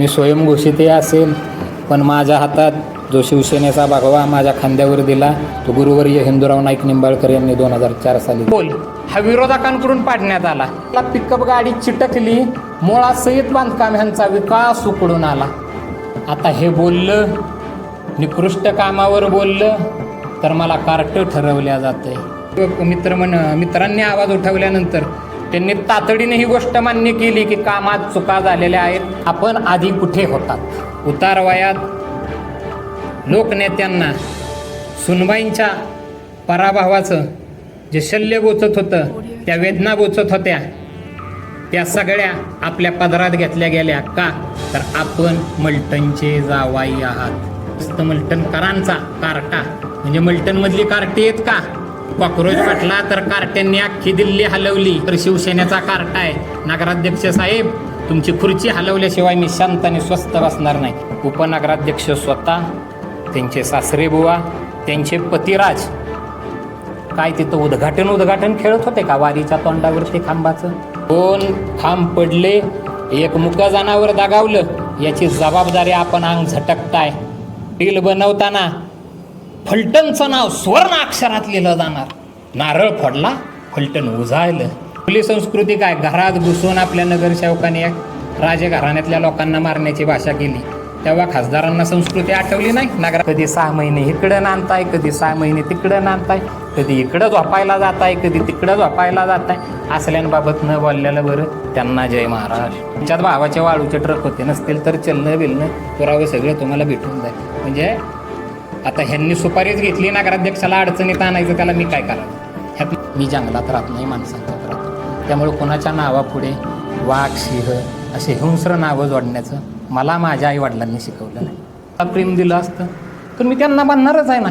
मी स्वयंघोषितही असेल, पण माझ्या हातात जो शिवसेनेचा भगवा माझ्या खांद्यावर दिला तो गुरुवर्य हिंदूराव नाईक निंबाळकर यांनी 2004 साली बोल हा विरोधकांकडून पाडण्यात आला. पिकअप गाडी चिटकली, मुळासहित बांधकाम ह्यांचा विकास उकडून आला. आता हे बोललं, निकृष्ट कामावर बोललं तर मला कार्ट ठरवल्या जातंय. मित्रांनी आवाज उठवल्यानंतर त्यांनी तातडीने ही गोष्ट मान्य केली की कामात चुका झालेल्या आहेत. आपण आधी कुठे होतात? उतार वयात लोकनेत्यांना सुनबाईंच्या पराभवाचं जे शल्य बोचत होतं, त्या वेदना बोचत होत्या, त्या सगळ्या आपल्या पदरात घेतल्या गेल्या. का तर आपण मल्टनचे जावाई आहात. मल्टनकरांचा कार्टा म्हणजे मल्टनमधली कार्टी आहेत का? कॉक्रोच वाटला तर कार्ट्यांनी अख्खी दिल्ली हलवली तर शिवसेनेचा कार्टा आहे. नगराध्यक्ष साहेब, तुमची खुर्ची हलवल्याशिवाय मी शांत आणि स्वस्थ बसणार नाही. उपनगराध्यक्ष स्वतः, त्यांचे सासरे बुवा, त्यांचे पतिराज काय तिथं उद्घाटन खेळत होते का वारीच्या तोंडावरती खांबाचं? 2 खांब पडले, एक मुकं जनावर दगावलं, याची जबाबदारी आपण अंग झटकताय. टील बनवताना फलटणचं नाव स्वर्ण अक्षरात लिहिलं जाणार. नारळ फोडला, फलटण उजाळलं. आपली संस्कृती काय? घरात घुसून आपल्या नगरसेवकाने राजघराण्यातल्या लोकांना मारण्याची भाषा केली. तेव्हा खासदारांना संस्कृती आठवली नाही. नगरात कधी 6 महिने इकडं नांदताय, कधी 6 महिने तिकडं नांदताय, कधी इकडं झोपायला जाताय, कधी तिकडं झोपायला जाताय. असल्यांबाबत न बोललेलं बरं. त्यांना जय महाराष्ट्र. त्यांच्यात भावाचे वाळूचे ट्रक होते, नसतील तर चलणं बिलणं पुरावं सगळं तुम्हाला भेटून जाईल. म्हणजे आता ह्यांनी सुपारीच घेतली नगराध्यक्षाला अडचणीत आणायचं, त्याला मी काय करावं? ह्यात मी जंगलात राहत नाही, माणसांच्यात राहतो. त्यामुळे कोणाच्या नावापुढे वाघ, सिंह असे हिंस्र नावं जोडण्याचं मला माझ्या आईवडिलांनी शिकवलं नाही. प्रेम दिलं असतं तर मी त्यांना मानणारच आहे ना.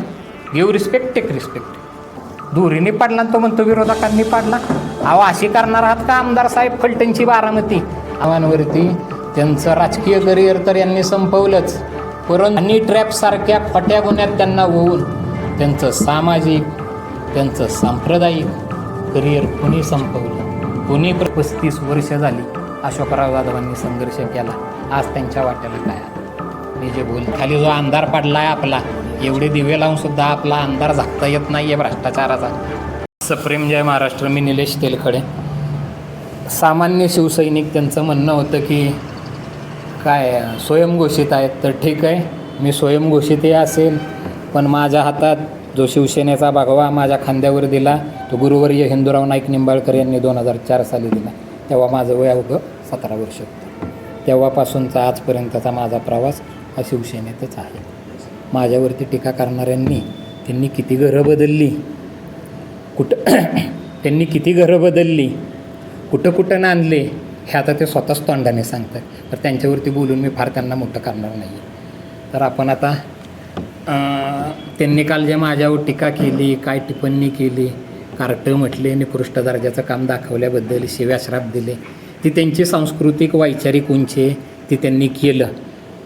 Give respect, take respect. दुरीने पाडला तो म्हणतो विरोधकांनी पाडला. अहो अशी करणार आहात का आमदार साहेब? फलटणची बारामती आव्हानवरती त्यांचं राजकीय करिअर तर यांनी संपवलंच, परंतु हनी ट्रॅपसारख्या खोट्या गुन्ह्यात त्यांना होऊन त्यांचं सामाजिक, त्यांचं सांप्रदायिक करिअर कुणी संपवलं? कुणी 35 वर्ष झाली अशोकराव जाधवांनी संघर्ष केला. आज त्यांच्या वाट्याला काय आलं? मी जे बोल खाली जो अंधार पडला आहे आपला, एवढे दिवे लावून सुद्धा आपला अंधार झाकता येत नाही आहे भ्रष्टाचाराचा. सप्रेम जय महाराष्ट्र. मी निलेश तेलखडे. सामान्य शिवसैनिक त्यांचं म्हणणं होतं की काय स्वयंघोषित आहेत, तर ठीक आहे, मी स्वयंघोषितही असेल, पण माझ्या हातात जो शिवसेनेचा भगवा माझ्या खांद्यावर दिला तो गुरुवर्य हिंदूराव नाईक निंबाळकर यांनी 2004 साली दिला. तेव्हा माझं वय अवघं 17 वर्ष होतं. तेव्हापासूनचा आजपर्यंतचा माझा प्रवास हा शिवसेनेतच आहे. माझ्यावरती टीका करणाऱ्यांनी त्यांनी किती घरं बदलली, त्यांनी किती घरं बदलली, कुठं नांदले, हे आता ते स्वतःच तोंडाने सांगतात. तर त्यांच्यावरती बोलून मी फार त्यांना मोठं करणार नाही. तर आपण आता त्यांनी काल जे माझ्यावर टीका केली, काय टिप्पणी केली, कार्टं म्हटले, निकृष्ट दर्जाचं काम दाखवल्याबद्दल शिव्याश्राप दिले, ती त्यांची सांस्कृतिक वैचारिक उंची ती त्यांनी केलं.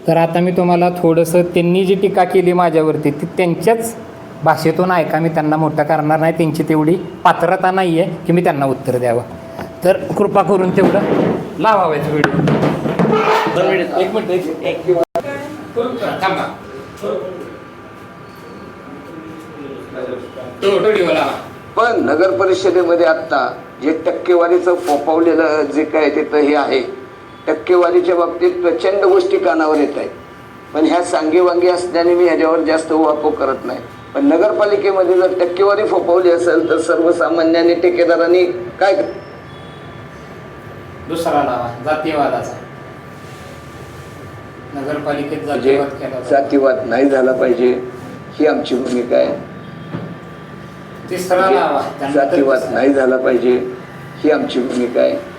तर आता मी तुम्हाला थोडंसं त्यांनी जी टीका केली माझ्यावरती ती त्यांच्याच भाषेतून ऐका. मी त्यांना मोठं करणार नाही, त्यांची तेवढी पात्रता नाही आहे की मी त्यांना उत्तर द्यावं. तर कृपा करून तेवढं लावायचं व्हिडिओ. 1 मिनिट थांबा. पण नगर परिषदेमध्ये आता जे टक्केवारीचं फोपावलेलं जे काय तिथं हे आहे, टक्केवारीच्या बाबतीत प्रचंड गोष्टी कानावर येत आहेत. पण ह्या सांगेवांगे असल्याने मी ह्याच्यावर जास्त उहापोह करत नाही. पण नगरपालिकेमध्ये जर टक्केवारी फोपावली असेल तर सर्वसामान्यांनी, ठेकेदारांनी काय दुसरा लावा जातीयवादाचा. नगरपालिकेत जातीवाद नाही झाला पाहिजे ही आमची भूमिका आहे. तिसरा लावा जातीवाद नाही झाला पाहिजे ही आमची भूमिका आहे.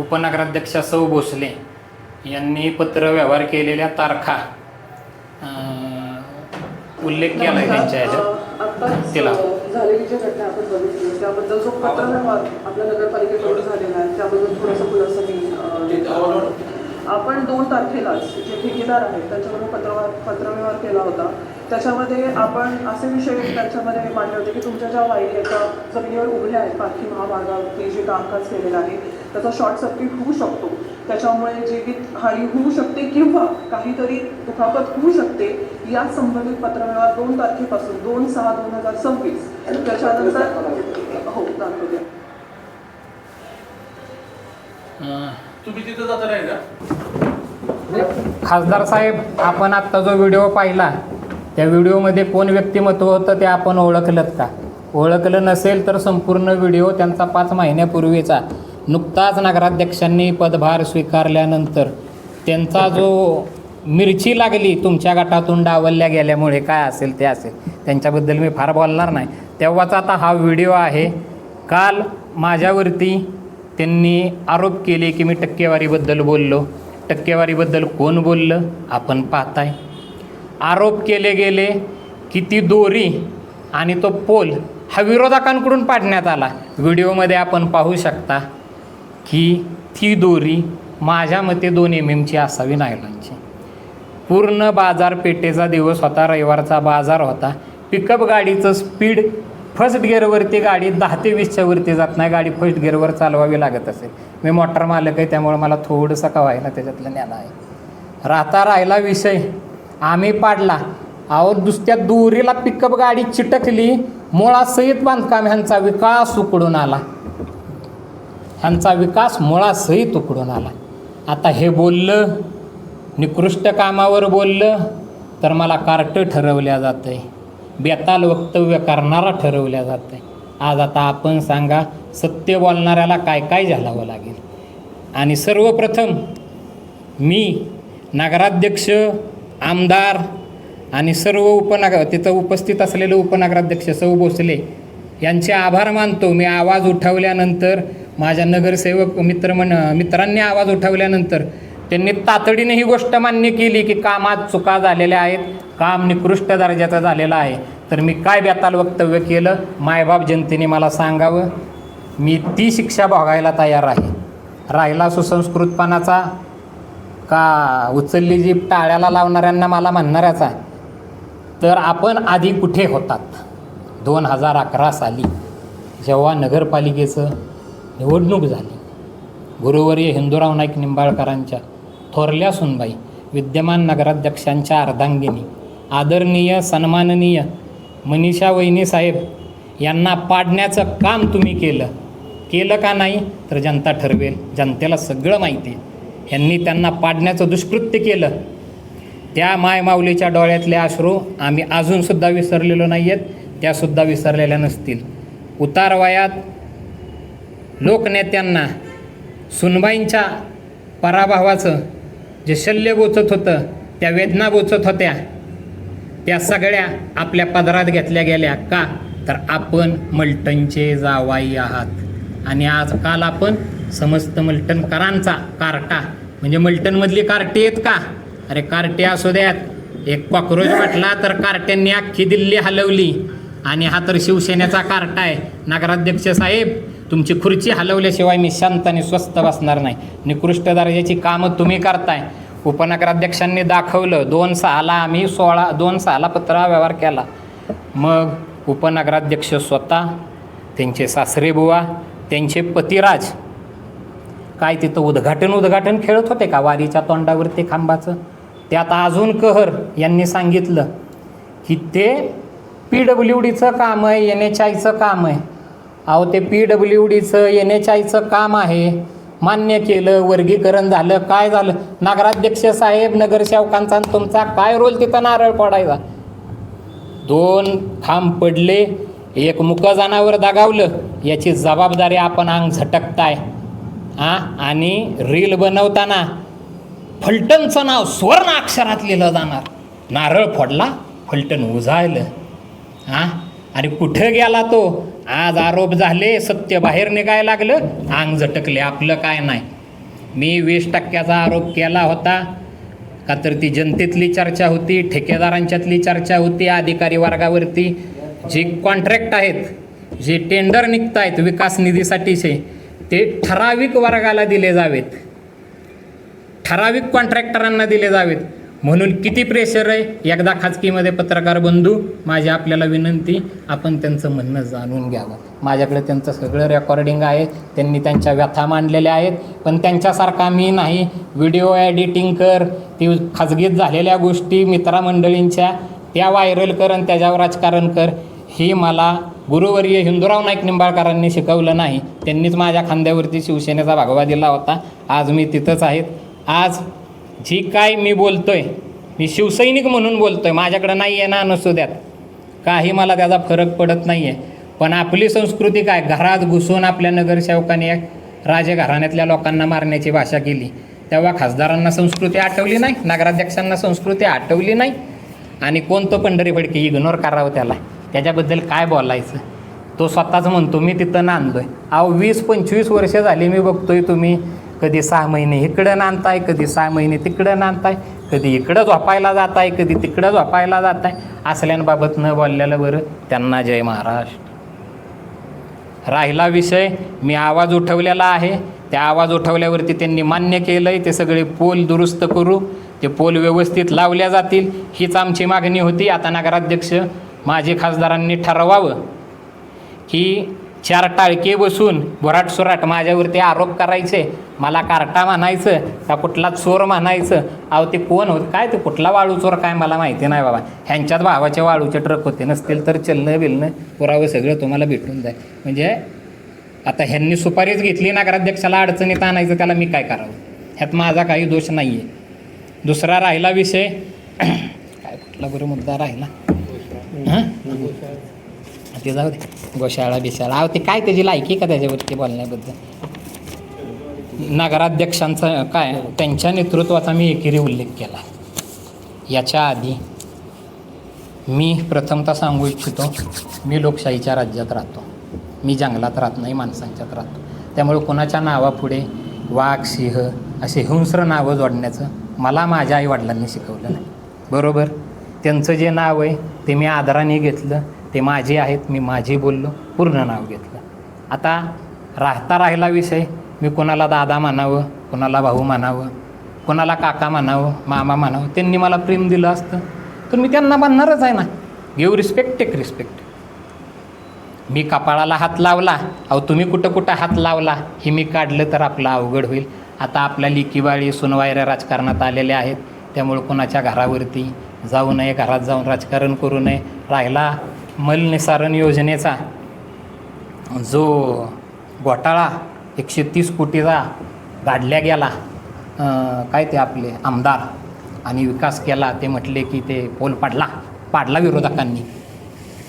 उपनगराध्यक्षा सौ भोसले यांनी पत्रव्यवहार केलेल्या तारखा उल्लेख केला आहे त्यांच्या ह्याच्यात तिला झालेली जी घटना आपण बघितली त्याबद्दल जो पत्रव्यवहार आपल्या नगरपालिकेकडून झालेला आहे त्याबद्दल थोडासा खुलासा मी आपण 2 तारखेलाच जे ठेकेदार आहेत त्यांच्याबरोबर पत्रव्यवहार केला होता. त्याच्यामध्ये आपण असे विषय त्याच्यामध्ये मांडले होते की तुमच्या ज्या वाहिनी एका जमिनीवर उभ्या आहेत पालखी महामार्गावरती जे कामकाज केलेलं आहे त्याचा शॉर्ट सर्किट होऊ शकतो, त्याच्यामुळे जीवित हानी होऊ शकते किंवा काहीतरी दुखापत होऊ शकते या संबंधित पत्रव्यवहार 2 तारखेपासून 2/6/2026 त्याच्यानंतर हो दाखवूया. तुम्ही तिथं जाता नाही का? खासदार साहेब, आपण आत्ता जो व्हिडिओ पाहिला त्या व्हिडिओमध्ये कोण व्यक्तिमत्व होतं ते आपण ओळखलं का? ओळखलं नसेल तर संपूर्ण व्हिडिओ त्यांचा 5 महिन्यापूर्वीचा नुकताच नगराध्यक्षांनी पदभार स्वीकारल्यानंतर त्यांचा जो मिरची लागली तुमच्या गटातून डावलल्या गेल्यामुळे काय असेल ते असेल, त्यांच्याबद्दल मी फार बोलणार नाही. तेव्हाचा आता हा व्हिडिओ आहे. काल माझ्यावरती त्यांनी आरोप केले की मी टक्केवारीबद्दल बोललो. टक्केवारीबद्दल कोण बोललं आपण पाहताय. आरोप केले गेले की ती दोरी आणि तो पोल हा विरोधकांकडून पाडण्यात आला. व्हिडिओमध्ये आपण पाहू शकता की ती दोरी माझ्या मते 2 mm असावी नायलॉनची. पूर्ण बाजारपेठेचा दिवस होता, रविवारचा बाजार होता. पिकअप गाडीचं स्पीड फर्स्ट गिअरवरती गाडी 10 ते 20च्या वरती जात नाही. गाडी फर्स्ट गिअरवर चालवावी लागत असेल. मी मोटर मालक आहे त्यामुळे मला थोडंसं का व्हायला त्याच्यातलं ज्ञान आहे. राहिला विषय आम्ही पाडला. अहो दुसऱ्या दोरीला पिकअप गाडी चिटकली, मुळासहित बांधकाम ह्यांचा विकास उकडून आला. ह्यांचा विकास मुळासहित उकडून आला. आता हे बोललं, निकृष्ट कामावर बोललं तर मला कार्ट ठरवल्या जातं आहे, बेताल वक्तव्य करणारा ठरवल्या जातं आहे. आज आता आपण सांगा सत्य बोलणाऱ्याला काय काय झेलावं लागेल. आणि सर्वप्रथम मी नगराध्यक्ष, आमदार आणि सर्व तिथं उपस्थित असलेले उपनगराध्यक्ष सौ भोसले यांचे आभार मानतो. मी आवाज उठवल्यानंतर माझ्या नगरसेवक मित्रांनी आवाज उठवल्यानंतर त्यांनी तातडीने ही गोष्ट मान्य केली की कामात चुका झालेल्या आहेत, काम निकृष्ट दर्जाचं झालेलं आहे. तर मी काय बेताल वक्तव्य केलं मायबाप जनतेने मला सांगावं, मी ती शिक्षा भोगायला तयार आहे. राहिला सुसंस्कृतपणाचा का उचलली जी टाळ्याला लावणाऱ्यांना मला म्हणणाऱ्याचा, तर आपण आधी कुठे होतात? 2011 साली जेव्हा नगरपालिकेचं निवडणूक झाली, गुरुवर्य हिंदूराव नाईक निंबाळकरांच्या थोरल्या सुनबाई विद्यमान नगराध्यक्षांच्या अर्धांगिनी आदरणीय सन्माननीय मनीषा वहिनी साहेब यांना पाडण्याचं काम तुम्ही केलं का नाही तर जनता ठरवेल. जनतेला सगळं माहिती आहे. यांनी त्यांना पाडण्याचं दुष्कृत्य केलं. त्या मायमाऊलीच्या डोळ्यातले अश्रू आम्ही अजूनसुद्धा विसरलेलो नाही आहेत, त्यासुद्धा विसरलेल्या नसतील. उतार वयात लोकनेत्यांना सुनबाईंच्या पराभवाचं जे शल्य बोचत होतं, त्या वेदना बोचत होत्या, त्या सगळ्या आपल्या पदरात घेतल्या गेल्या का तर आपण मल्टनचे जावाई आहात. आणि आजकाल आपण समस्त मल्टनकरांचा कार्टा म्हणजे मल्टनमधली कार्टी आहेत का? अरे कार्टे असू द्यात, एक कॉक्रोच म्हटला तर कार्ट्यांनी अख्खी दिल्ली हलवली. आणि हा तर शिवसेनेचा कार्टा आहे. नगराध्यक्ष साहेब, तुमची खुर्ची हलवल्याशिवाय मी शांत आणि स्वस्थ बसणार नाही. निकृष्ट दर्जाची कामं तुम्ही करताय. उपनगराध्यक्षांनी दाखवलं 2/6ला आम्ही 2/6ला पत्रव्यवहार केला. मग उपनगराध्यक्ष स्वतः, त्यांचे सासरेबुवा, त्यांचे पतिराज काय तिथं उद्घाटन खेळत होते का वारीच्या तोंडावरती खांबाचं? त्यात अजून कहर यांनी सांगितलं की ते PWDचं काम आहे, NHIचं काम आहे. अहो ते PWDचं NHIचं काम आहे, मान्य केलं, वर्गीकरण झालं, काय झालं? नगराध्यक्ष साहेब, नगरसेवकांचा तुमचा काय रोल तिथं नारळ फोडायचा? 2 खांब पडले, एक मुकं जनावर दगावलं, याची जबाबदारी आपण अंग झटकताय. आणि रील बनवताना फलटणचं नाव स्वर्ण अक्षरात लिहिलं जाणार. नारळ फोडला, फलटण उजाळलं. आणि कुठं गेला तो? आज आरोप झाले, सत्य बाहेर निघायला लागलं, अंग झटकले. आपलं काय नाही. मी 20% आरोप केला होता का तर ती जनतेतली चर्चा होती, ठेकेदारांच्यातली चर्चा होती, अधिकारी वर्गावरती जे कॉन्ट्रॅक्ट आहेत, जे टेंडर निघत आहेत विकास निधीसाठीचे, ते ठराविक वर्गाला दिले जावेत, ठराविक कॉन्ट्रॅक्टरांना दिले जावेत. म्हणून किती प्रेशर आहे. एकदा खाजगीमध्ये पत्रकार बंधू, माझी आपल्याला विनंती, आपण त्यांचं म्हणणं जाणून घ्यावं. माझ्याकडे त्यांचं सगळं रेकॉर्डिंग आहे, त्यांनी त्यांच्या व्यथा मांडलेल्या आहेत. पण त्यांच्यासारखा मी नाही व्हिडिओ एडिटिंग कर, ती खाजगीत झालेल्या गोष्टी मित्रमंडळींच्या त्या व्हायरल कर आणि त्याच्यावर राजकारण कर, ही मला गुरुवर्य हिंदूराव नाईक निंबाळकरांनी शिकवलं नाही. त्यांनीच माझ्या खांद्यावरती शिवसेनेचा भगवा दिला होता. आज मी तिथंच आहे. आज जी काय मी बोलतोय, मी शिवसैनिक म्हणून बोलतोय, माझ्याकडं नाही आहे ना नसू द्यात, काही मला त्याचा फरक पडत नाही आहे. पण आपली संस्कृती काय, घरात घुसून आपल्या नगरसेवकाने राजघराण्यातल्या लोकांना मारण्याची भाषा केली, तेव्हा खासदारांना संस्कृती आठवली नाही, नगराध्यक्षांना संस्कृती आठवली नाही. आणि कोणतं पंढरी फडके इग्नोर करावं त्याच्याबद्दल काय बोलायचं. तो स्वतःच म्हणतो मी तिथं नांदतोय. अहो 20-25 वर्ष झाली मी बघतोय, तुम्ही कधी 6 महिने इकडं नांदताय, कधी 6 महिने तिकडं नांदताय, कधी इकडं झोपायला जाताय, कधी तिकडं झोपायला जाताय. असल्यांबाबत न बोललेलं बरं. त्यांना जय महाराष्ट्र. राहिला विषय, मी आवाज उठवलेला आहे, त्या आवाज उठवल्यावरती त्यांनी मान्य केलं आहे, ते सगळे पोल दुरुस्त करू, ते पोल व्यवस्थित लावल्या जातील, हीच आमची मागणी होती. आता नगराध्यक्ष माजी खासदारांनी ठरवावं की 4 टाळके बसून भोराटसुराट माझ्यावरती आरोप करायचे, मला कार्टा म्हणायचं का कुठला चोर म्हणायचं. अहो ते कोण होत काय, ते कुठला वाळू चोर काय मला माहिती नाही बाबा. ह्यांच्यात भावाचे वाळूचे ट्रक होते, नसतील तर चलणं बिलणं पुरावं सगळं तुम्हाला भेटून जाईल. म्हणजे आता ह्यांनी सुपारीच घेतली नगराध्यक्षाला अडचणीत आणायचं, त्याला मी काय करावं, ह्यात माझा काही दोष नाही आहे. दुसरा राहिला विषय, काय कुठला बरं मुद्दा राहिला, हां ते जाऊ दे, गोशाळा बिशाळा. अहो ते काय त्याची लायकी का त्याच्यावरती बोलण्याबद्दल. नगराध्यक्षांचं काय, त्यांच्या नेतृत्वाचा मी एकेरी उल्लेख केला. याच्या आधी मी प्रथमतः सांगू इच्छितो, मी लोकशाहीच्या राज्यात राहतो, मी जंगलात राहत नाही, माणसांच्यात राहतो. त्यामुळे कोणाच्या नावापुढे वाघ सिंह असे हिंस्र नावं जोडण्याचं मला माझ्या आईवडिलांनी शिकवलं नाही. बरोबर, त्यांचं जे नाव आहे ते मी आदराने घेतलं, ते माझे आहेत, मी माझे बोललो, पूर्ण नाव घेतलं. आता राहिला विषय, मी कोणाला दादा म्हणावं, कोणाला भाऊ म्हणावं, कोणाला काका म्हणावं, मामा म्हणावं. त्यांनी मला प्रेम दिलं असतं तर मी त्यांना म्हणणारच आहे ना, गिव्ह रिस्पेक्ट टेक रिस्पेक्ट. मी कपाळाला हात लावला, अहो तुम्ही कुठं कुठं हात लावला हे मी काढलं तर आपलं अवघड होईल. आता आपल्या लिकीबाळी सुनवायऱ्या राजकारणात आलेल्या आहेत, त्यामुळे कोणाच्या घरावरती जाऊ नये, घरात जाऊन राजकारण करू नये. राहिला मलनिसारण योजनेचा जो घोटाळा 130 कोटीचा गाडल्या गेला, काय ते आपले आमदार आणि विकास केला, ते म्हटले की ते पोल पाडला विरोधकांनी.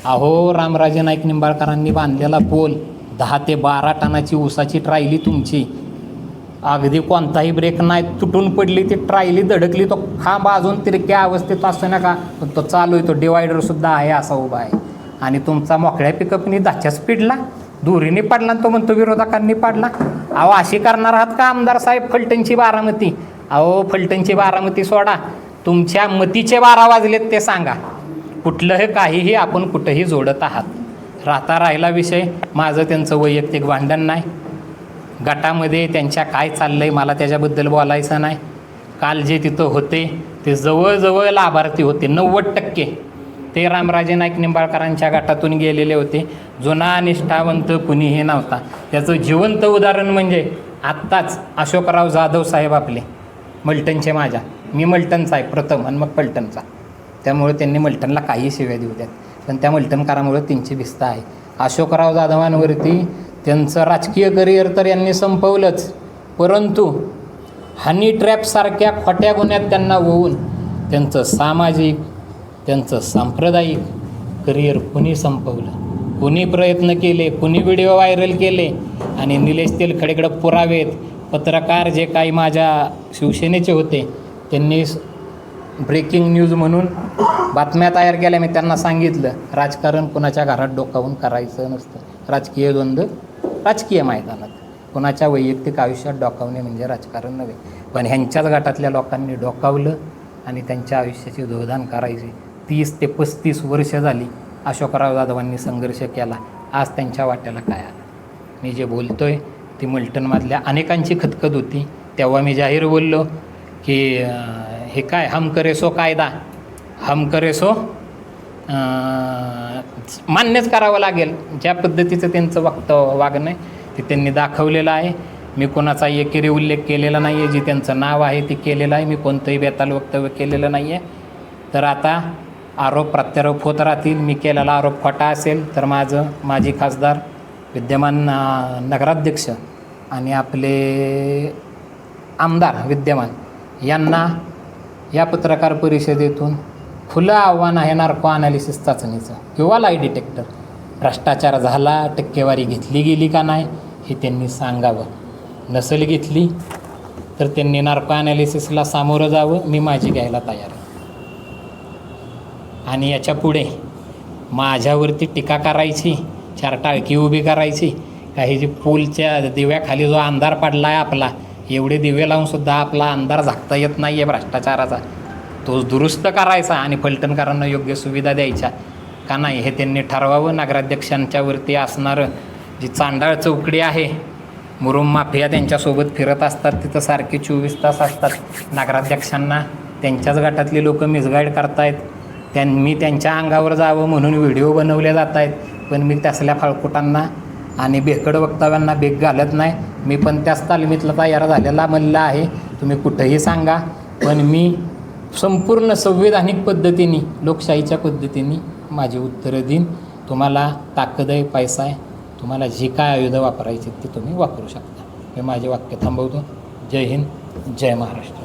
अहो रामराजे नाईक निंबाळकरांनी बांधलेला पोल 10 ते 12 टनाची ऊसाची ट्रायली तुमची, अगदी कोणताही ब्रेक नाही, तुटून पडली ती ट्रायली, धडकली, तो खांब अजून तिरक्या अवस्थेत असतो ना का, तो चालू आहे, तो डिवायडरसुद्धा आहे असा उभा आहे. आणि तुमचा मोकळ्या पिकअपनी 10च्या स्पीडला दुरीने पाडला, तो म्हणतो विरोधकांनी पाडला. अहो अशी करणार आहात का आमदार साहेब? फलटणची बारामती, अहो फलटणची बारामती सोडा, तुमच्या मतीचे 12 वाजलेत ते सांगा. कुठलं हे काहीही आपण कुठंही जोडत आहात. राहिला विषय, माझं त्यांचं वैयक्तिक भांडण नाही, गटामध्ये त्यांच्या काय चाललं आहे मला त्याच्याबद्दल बोलायचं नाही. काल जे तिथं होते ते जवळजवळ लाभार्थी होते, 90% ते रामराजे नाईक निंबाळकरांच्या गटातून गेलेले होते. जुना निष्ठावंत कुणीही नव्हता. त्याचं जिवंत उदाहरण म्हणजे आत्ताच अशोकराव जाधव साहेब आपले मलटणचे, मी मलटणचा आहे प्रथम आणि मग पलटणचा, त्यामुळे त्यांनी मलटणला काही शिव्या देऊ द्यात, पण त्या मलटणकारामुळे त्यांची भिस्त आहे. अशोकराव जाधवांवरती त्यांचं राजकीय करिअर तर यांनी संपवलंच, परंतु हनी ट्रॅपसारख्या खोट्या गुन्ह्यात त्यांना होऊन त्यांचं सामाजिक, त्यांचं सांप्रदायिक करिअर कुणी संपवलं, कुणी प्रयत्न केले, कुणी व्हिडिओ व्हायरल केले. आणि निलेश तेलखडेकडं पुरावेत. पत्रकार जे काही माझ्या शिवसेनेचे होते त्यांनी ब्रेकिंग न्यूज म्हणून बातम्या तयार केल्या. मी त्यांना सांगितलं, राजकारण कुणाच्या घरात डोकावून करायचं नसतं, राजकीय द्वंद्व राजकीय मैदानात. कोणाच्या वैयक्तिक आयुष्यात डोकावणे म्हणजे राजकारण नव्हे, पण ह्यांच्याच गटातल्या लोकांनी डोकावलं आणि त्यांच्या आयुष्याची धुळधाण करायची. 30 ते 35 वर्ष झाली अशोकराव जाधवांनी संघर्ष केला. आज त्यांच्या वाट्याला काय आलं? मी जे बोलतोय ती मुलटणमधल्या अनेकांची खतखत होती. तेव्हा मी जाहीर बोललो की हे काय हम करे सो कायदा, हम करे सो मान्यच करावं लागेल. ज्या पद्धतीचं त्यांचं वागणं आहे ते त्यांनी दाखवलेलं आहे. मी कोणाचा एकेरी उल्लेख केलेला नाही आहे. जे त्यांचं नाव आहे ते केलेलं आहे. मी कोणतंही बेताल वक्तव्य केलेलं नाही आहे. तर आता आरोप प्रत्यारोप होत राहतील. मी केलेला आरोप खोटा असेल तर माजी खासदार, विद्यमान नगराध्यक्ष आणि आपले आमदार विद्यमान यांना या पत्रकार परिषदेतून खुलं आव्हान आहे नार्को ॲनालिसिस चाचणीचं किंवा लाई डिटेक्टर. भ्रष्टाचार झाला, टक्केवारी घेतली गेली का नाही हे त्यांनी सांगावं. नसेल घेतली तर त्यांनी नार्को ॲनालिसिसला सामोरं जावं. मी माझी घ्यायला तयार आहे. आणि याच्या पुढे माझ्यावरती टीका करायची, 4 टाळकी उभी करायची, काही जी पूलच्या दिव्याखाली जो अंधार पडला आहे आपला, एवढे दिवे लावूनसुद्धा आपला अंधार झाकता येत नाही आहे भ्रष्टाचाराचा, तो दुरुस्त करायचा आणि फलटणकरांना योग्य सुविधा द्यायच्या का नाही हे त्यांनी ठरवावं. नगराध्यक्षांच्यावरती असणारं जी चांडाळ चौकडी आहे, मुरुम माफिया त्यांच्यासोबत फिरत असतात, तिथं सारखे 24 तास असतात. नगराध्यक्षांना त्यांच्याच गटातले लोक मिसगाईड करतायत. मी त्यांच्या अंगावर जावं म्हणून व्हिडिओ बनवले जात आहेत, पण मी त्यासल्या फाळकुटांना आणि बेकड वक्तव्यांना बेग घालत नाही. मी पण त्याच तालमीतला तयार झालेला मल्ल आहे. तुम्ही कुठंही सांगा, पण मी संपूर्ण संवैधानिक पद्धतीने, लोकशाहीच्या पद्धतीने माझी उत्तरं देईन. तुम्हाला ताकद आहे, पैसा आहे, तुम्हाला जी काय आयुधं वापरायची ती तुम्ही वापरू शकता. मी माझे वाक्य थांबवतो. जय हिंद, जय महाराष्ट्र.